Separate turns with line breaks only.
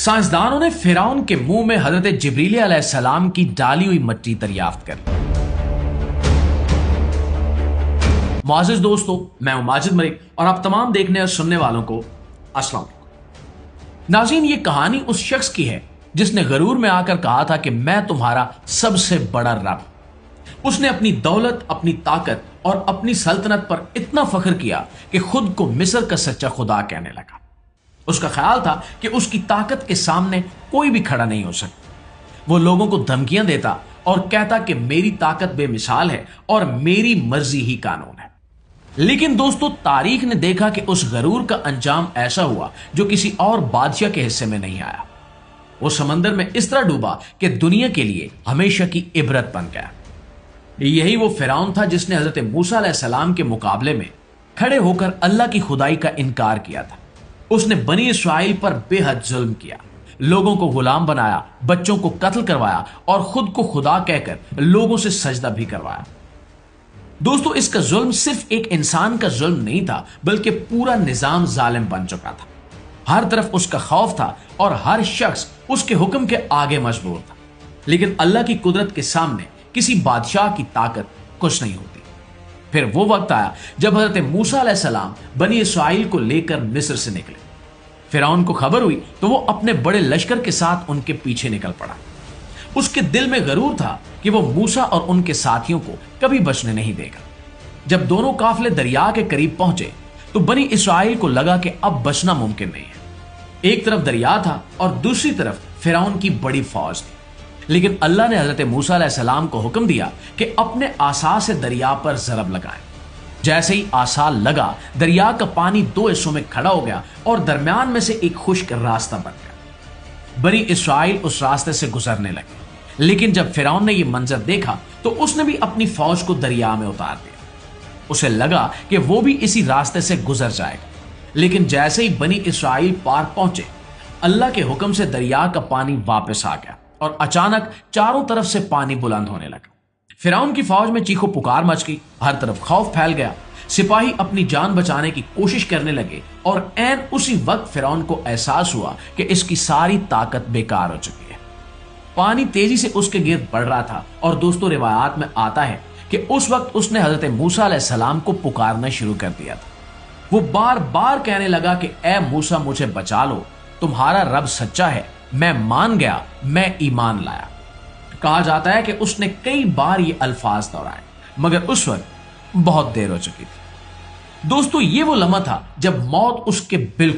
سائنسدانوں نے فرعون کے منہ میں حضرت جبریل علیہ السلام کی ڈالی ہوئی مٹی دریافت کر لی۔ معزز دوستو، میں ہوں ماجد ملک اور آپ تمام دیکھنے اور سننے والوں کو السلام علیکم۔ ناظرین، یہ کہانی اس شخص کی ہے جس نے غرور میں آ کر کہا تھا کہ میں تمہارا سب سے بڑا رب۔ اس نے اپنی دولت، اپنی طاقت اور اپنی سلطنت پر اتنا فخر کیا کہ خود کو مصر کا سچا خدا کہنے لگا۔ اس کا خیال تھا کہ اس کی طاقت کے سامنے کوئی بھی کھڑا نہیں ہو سکتا۔ وہ لوگوں کو دھمکیاں دیتا اور کہتا کہ میری طاقت بے مثال ہے اور میری مرضی ہی قانون ہے۔ لیکن دوستو، تاریخ نے دیکھا کہ اس غرور کا انجام ایسا ہوا جو کسی اور بادشاہ کے حصے میں نہیں آیا۔ وہ سمندر میں اس طرح ڈوبا کہ دنیا کے لیے ہمیشہ کی عبرت بن گیا۔ یہی وہ فرعون تھا جس نے حضرت موسیٰ علیہ السلام کے مقابلے میں کھڑے ہو کر اللہ کی خدائی کا انکار کیا تھا۔ اس نے بنی اسرائیل پر بے حد ظلم کیا، لوگوں کو غلام بنایا، بچوں کو قتل کروایا اور خود کو خدا کہہ کر لوگوں سے سجدہ بھی کروایا۔ دوستو، اس کا ظلم صرف ایک انسان کا ظلم نہیں تھا بلکہ پورا نظام ظالم بن چکا تھا۔ ہر طرف اس کا خوف تھا اور ہر شخص اس کے حکم کے آگے مجبور تھا۔ لیکن اللہ کی قدرت کے سامنے کسی بادشاہ کی طاقت کچھ نہیں ہوتی۔ پھر وہ وقت آیا جب حضرت موسیٰ علیہ السلام بنی اسرائیل کو لے کر مصر سے نکلے۔ فرعون کو خبر ہوئی تو وہ اپنے بڑے لشکر کے ساتھ ان کے پیچھے نکل پڑا۔ اس کے دل میں غرور تھا کہ وہ موسیٰ اور ان کے ساتھیوں کو کبھی بچنے نہیں دے گا۔ جب دونوں قافلے دریا کے قریب پہنچے تو بنی اسرائیل کو لگا کہ اب بچنا ممکن نہیں ہے۔ ایک طرف دریا تھا اور دوسری طرف فرعون کی بڑی فوج تھی۔ لیکن اللہ نے حضرت موسیٰ علیہ السلام کو حکم دیا کہ اپنے عصا سے دریا پر ضرب لگائیں۔ جیسے ہی عصا لگا، دریا کا پانی دو حصوں میں کھڑا ہو گیا اور درمیان میں سے ایک خشک راستہ بن گیا۔ بنی اسرائیل اس راستے سے گزرنے لگے، لیکن جب فرعون نے یہ منظر دیکھا تو اس نے بھی اپنی فوج کو دریا میں اتار دیا۔ اسے لگا کہ وہ بھی اسی راستے سے گزر جائے گا، لیکن جیسے ہی بنی اسرائیل پار پہنچے، اللہ کے حکم سے دریا کا پانی واپس آ گیا اور اچانک چاروں طرف سے پانی بلند ہونے لگا۔ فرعون کی فوج میں چیخو پکار مچ گئی، ہر طرف خوف پھیل گیا۔ سپاہی اپنی جان بچانے کی کوشش کرنے لگے اور عین اسی وقت فرعون کو احساس ہوا کہ اس کی ساری طاقت بیکار ہو چکی ہے۔ پانی تیزی سے اس کے گرد بڑھ رہا تھا اور دوستو، روایات میں آتا ہے کہ اس وقت اس نے حضرت موسیٰ علیہ السلام کو پکارنا شروع کر دیا تھا۔ وہ بار بار کہنے لگا کہ اے موسیٰ، مجھے بچا لو، تمہارا رب سچا ہے، میں مان گیا، میں ایمان لایا۔ کہا جاتا ہے کہ اس نے کئی بار یہ الفاظ دہرائے، مگر اس وقت بہت دیر ہو چکی تھی۔ دوستو، یہ وہ لمحہ تھا جب موت اس کے بالکل